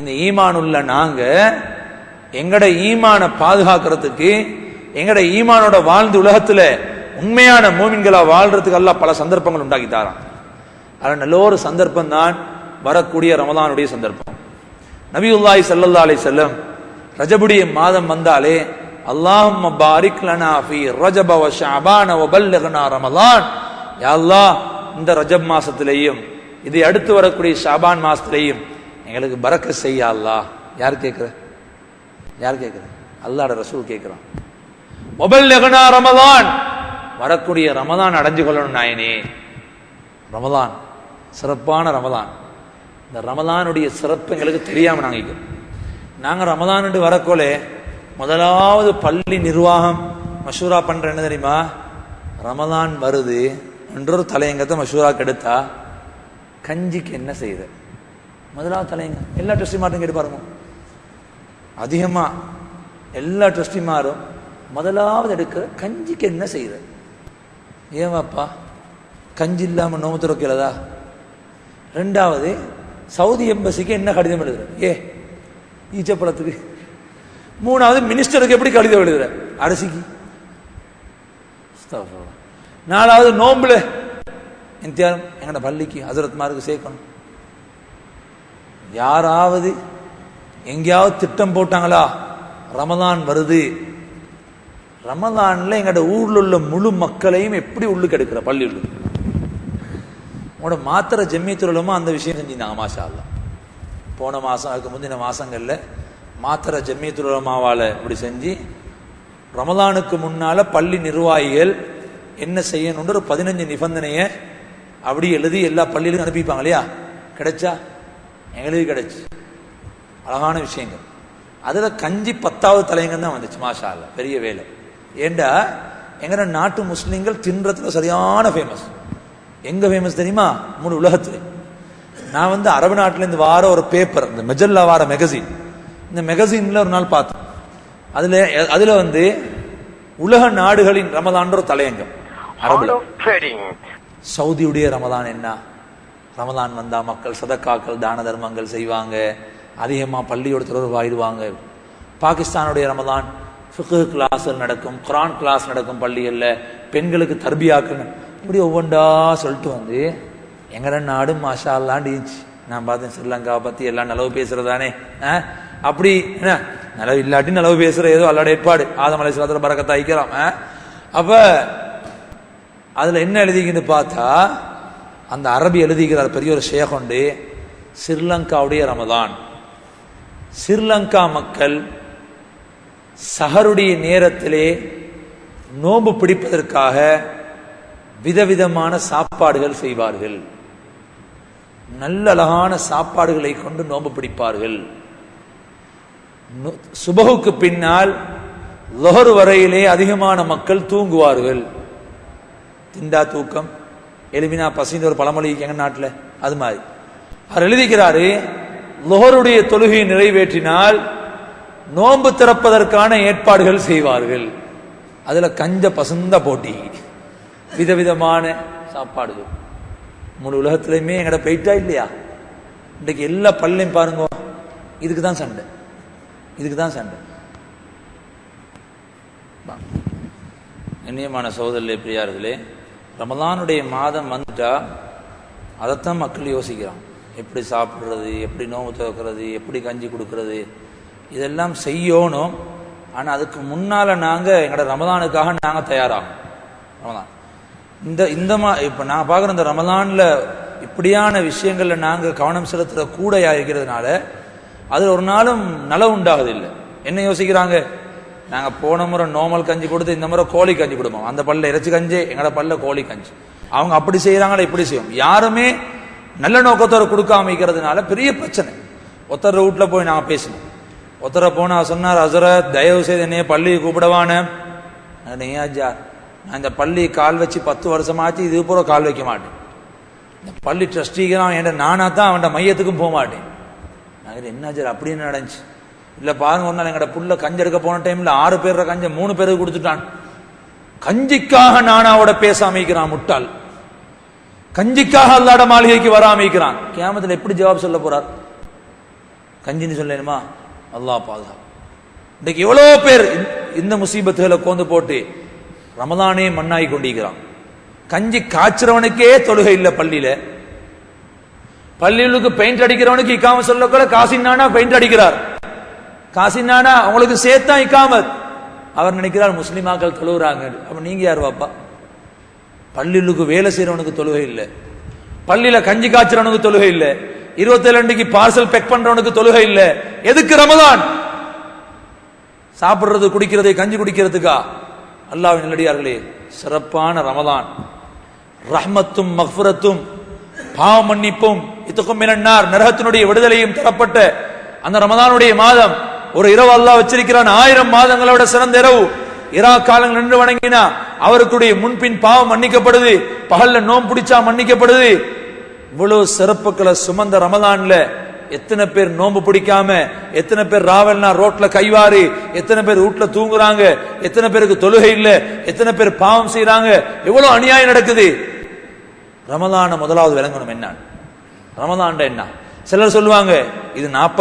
இந்த ஈமான் உள்ள நாங்க எங்கட ஈமான பாதுகாக்கிறதுக்கு, எங்கட ஈமானோட வாழ்ந்து உலகத்துல உண்மையான மூமின்களா வாழ்றதுக்கு அல்லாஹ் பல சந்தர்ப்பங்கள் உண்டாக்கி தாரான். அது நல்ல ஒரு சந்தர்ப்பம் தான் வரக்கூடிய ரமலானுடைய சந்தர்ப்பம். நபியுல்லாஹி ஸல்லல்லாஹு அலைஹி வஸல்லம் ரஜபுடைய மாதம் வந்தாலே அல்லாஹும்ம பாரிக் லனா ஃபீ ரஜப வ ஷஅபான வ பல்லிக்னா ரமலான், யா அல்லாஹ் இந்த ரஜப் மாசத்திலேயும் இதை அடுத்து வரக்கூடிய ஷாபான் மாசத்திலேயும் எங்களுக்கு பரக்கத் செய்ய அல்லாஹ். யார் கேட்கிற? யார் கேட்கிற? அல்லாஹ்வுடைய ரசூல் கேட்கிறான். வ பல்லிக்னா ரமலான், வரக்கூடிய ரமலான் அடைஞ்சு கொள்ளணும் நாயனே. ரமலான் சிறப்பான ரமலான். இந்த ரமலானுடைய சிறப்பு எங்களுக்கு தெரியாம நாங்க ரமலான் வரக்கோலே முதலாவது பள்ளி நிர்வாகம் மஷூரா பண்ற என்ன தெரியுமா? ரமலான் வருது என்றொரு தலையங்கத்தை மஷூரா கெடுத்தா கஞ்சிக்கு என்ன செய்யுது? முதலாவது தலையங்க எல்லா ட்ரஸ்டிமாரும் கேட்டு பாருங்க. அதிகமா எல்லா ட்ரஸ்டிமாரும் முதலாவது எடுக்கிற கஞ்சிக்கு என்ன செய்யுது? ஏவாப்பா கஞ்சி இல்லாம நோம்பு துறக்கிறதா? ரெண்டாவது சவுதி எம்பசிக்கு என்ன கடிதம் எழுதுற? ஈச்சப்பழத்துக்கு. மூணாவது மினிஸ்டருக்கு எப்படி கடிதம் எழுதுற? அரிசிக்கு. நாலாவது நோம்புல இந்தியாவும் எங்கட பள்ளிக்கு ஹசரத்மாருக்கு சேர்க்கணும். யாராவது எங்கேயாவது திட்டம் போட்டாங்களா? ரமலான் வருது, ரமலான்ல எங்கட ஊர்ல உள்ள முழு மக்களையும் எப்படி உள்ளுக்கு எடுக்கிற பள்ளி உள்ளு உங்களோட மாத்திர ஜம்மியத்துலமா அந்த விஷயம் செஞ்சிருந்தாங்க. மாஷா அல்லாஹ். போன மாசம் அதுக்கு முந்தின மாசங்கள்ல மாத்திர ஜம்மியத்துலமாவால இப்படி செஞ்சு ரமலானுக்கு முன்னால பள்ளி நிர்வாகிகள் என்ன செய்யணும்ன்ற ஒரு 15 நிபந்தனைய அப்படி எழுதி எல்லா பள்ளியிலும் அனுப்பிப்பாங்க இல்லையா? கிடைச்சா? எங்களுக்கு கிடைச்சு. அழகான விஷயங்கள். அதுல கஞ்சி 10வது தலையங்கம் தான் வந்துச்சு. மாஷா அல்லாஹ், பெரிய வேலை. ஏண்டா எங்கட நாட்டு முஸ்லிம்கள் தின்றதுல சரியான ஃபேமஸ். எங்க ஃபேமஸ் தெரியுமா? முழு உலகத்துல. நான் அரபு நாட்டில இருந்து வார ஒரு பேப்பர், இந்த மெஜல்லா வார மெகசின், இந்த மெகசின்ல ஒரு நாள் பார்த்தேன். அதுல உலக நாடுகளின் ரமலான் ஒரு தலையங்கம். அரபுல சவுதியுடைய ரமலான் என்ன? ரமலான் வந்தா மக்கள் சதக்காக்கள் தான தர்மங்கள் செய்வாங்க, அதிகமா பள்ளியோட தொடர்பாயிடுவாங்க. பாகிஸ்தானுடைய ரமலான் ஃபிக்ஹ் கிளாஸ்கள் நடக்கும், குர்ஆன் கிளாஸ் நடக்கும் பள்ளிகள்ல, பெண்களுக்கு தர்பியாக்கள், இப்படி ஒவ்வொன்றா சொல்லிட்டு எங்கட நாடு மாஷா அல்லாஹ் இருந்துச்சு. நான் பார்த்தேன் ஸ்ரீலங்காவை பத்தி எல்லாம் நலவு பேசுறதானே. அப்படி என்ன நலவு இல்லாட்டி நலவு பேசுற ஏதோ அல்லாட ஏற்பாடு. ஆதம் அலைஹிஸ்ஸலாத்துல பரக்கத்தை ஐக்கலாம். அப்ப அதுல என்ன எழுதிக்கின்னு பார்த்தா அந்த அரபி எழுதிக்கிறார் பெரிய ஒரு ஷேக் உண்டு, ஸ்ரீலங்காவுடைய ரமலான். ஸ்ரீலங்கா மக்கள் சஹருடைய நேரத்திலே நோன்பு பிடிப்பதற்காக விதவிதமான சாப்பாடுகள் செய்வார்கள். நல்ல அழகான சாப்பாடுகளை கொண்டு நோன்பு பிடிப்பார்கள். சுபஹுக்கு பின்னால் லுஹர் வரையிலே அதிகமான மக்கள் தூங்குவார்கள். திண்டா தூக்கம், எலுமினா பசின்னு ஒரு பழமொழி எங்க நாட்டில் அது மாதிரி. அவர் எழுதிக்கிறாரு, லுஹருடைய தொழுகையை நிறைவேற்றினால் நோன்பு திறப்பதற்கான ஏற்பாடுகள் செய்வார்கள். அதுல கஞ்ச பசுந்த போட்டி, விதவிதமான சாப்பாடுகள். முழு உலகத்திலையுமே எங்கட போயிட்டா இல்லையா? இன்றைக்கு எல்லா பள்ளியும் பாருங்க, இதுக்கு தான் சண்டை, இதுக்கு தான் சண்டை. கண்ணியமான சகோதரர்களே, பிரியார்களே, ரமலானுடைய மாதம் வந்துட்டா அதைத்தான் மக்கள் யோசிக்கிறான். எப்படி சாப்பிட்றது, எப்படி நோம்பு துறக்கிறது, எப்படி கஞ்சி கொடுக்கறது, இதெல்லாம் செய்யணும். ஆனால் அதுக்கு முன்னால நாங்கள் எங்களோட ரமலானுக்காக நாங்கள் தயாராகும். ரமலான் இந்த இப்போ நான் பார்க்குற இந்த ரமலானில் இப்படியான விஷயங்களில் நாங்கள் கவனம் செலுத்துகிற கூடையாக இருக்கிறதுனால அதில் ஒரு நாளும் நலவு உண்டாகுதில்லை. என்ன யோசிக்கிறாங்க? நாங்கள் போன முறை நோமல் கஞ்சி கொடுத்து இந்த முறை கோழி கஞ்சி கொடுப்போம். அந்த பல்ல இறைச்சி கஞ்சி, எங்களோட பல்ல கோழி கஞ்சி. அவங்க அப்படி செய்கிறாங்களே இப்படி செய்யும். யாருமே நல்ல நோக்கத்தோடு கொடுக்காம இருக்கிறதுனால பெரிய பிரச்சனை. ஒருத்தர் வீட்டில் போய் நாங்கள் பேசணும். ஒருத்தரை போனால் சொன்னார், ஹசரத் தயவு செய்து என்னைய பள்ளியை கூப்பிடவான. ஏஜார், நான் இந்த பள்ளி கால் வச்சு 10 வருஷமாச்சு, இது பூரா கால் வைக்க மாட்டேன். இந்த பள்ளி ட்ரஸ்டிக்கு என் நானா தான் அவன் மையத்துக்கும் போக மாட்டேன். நாங்கள் என்னாச்சார் அப்படி என்ன நடந்துச்சு? இல்லை பாருங்க, ஒரு நாள் எங்கட புள்ள கஞ்சி எடுக்க போன டைம்ல 6 பேர் கஞ்ச 3 பேருக்கு கொடுத்துட்டான். கஞ்சிக்காக நானாவோட பேச அமைக்கிறான் முட்டாள். கஞ்சிக்காக அல்லாட மாளிகைக்கு வர அமைக்கிறான். கியாமத்தில் எப்படி ஜவாப் சொல்ல போறார்? கஞ்சின்னு சொல்லணுமா? அல்லாஹ் பாதுகா. இன்றைக்கு எவ்வளோ பேர் இந்த முசீபத்துகளை கோந்து போட்டு ரமதானே மண்ணாகி கொண்டிருக்கிறான். கஞ்சி காய்ச்சறவனுக்கே தொழுகை இல்லை பள்ளியில. பள்ளிகளுக்கு பெயிண்ட் அடிக்கிறவனுக்கு இக்காம சொல்லக்கூட காசின்னானா பெயிண்ட் அடிக்கிறார். காசின்னானா அவங்களுக்கு சேர்த்தா இக்காமத். அவர் நினைக்கிறார் முஸ்லிமாக்கள் தொழுகிறாங்க. அப்ப நீங்க யார் வாப்பா? பள்ளிகளுக்கு வேலை செய்யறவனுக்கு தொழுகை இல்லை, பள்ளியில கஞ்சி காய்ச்சறவனுக்கு தொழுகை இல்லை, 27 பார்சல் பேக் பண்றவனுக்கு தொழுகை இல்லை. எதுக்கு ரமதான்? சாப்பிடுறது குடிக்கிறதை கஞ்சி குடிக்கிறதுக்கா? அல்லாஹ்வின் நல்லடியார்களே, சிறப்பான ரமதான் ரஹ்மத்தும் மக்ஃபிரத்தும் பாவ மன்னிப்பும் இத்துக்கும் மினன்னார் நரகத்தினுடைய விடுதலையும் தரப்பட்ட அந்த ரமதானுடைய மாதம். ஒரு இரவு அல்லாஹ் வச்சிருக்கிறான் 1000 மாதங்களோட சிறந்த இரவு. இரா காலங்கள் நின்று வணங்கினா அவருக்குடைய முன்பின் பாவம் மன்னிக்கப்படுது, பகல்ல நோம்பு பிடிச்சா மன்னிக்கப்படுது. இவ்வளவு சிறப்புகளை சுமந்த ரமதான்ல எத்தனை பேர் நோம்பு பிடிக்காம, எத்தனை பேர் ராவல்னா ரோட்ல கைவாரி, எத்தனை பேர் வீட்டுல தூங்குறாங்க, எத்தனை பேருக்கு தொழுகை இல்ல, எத்தனை பேர் பாவம் செய்யறாங்க, எவ்வளவு அநியாயம் நடக்குது. ரமதான முதலாவது விளங்கணும் என்ன, ரமதான் என்ன. சிலர் சொல்லுவாங்க இது 40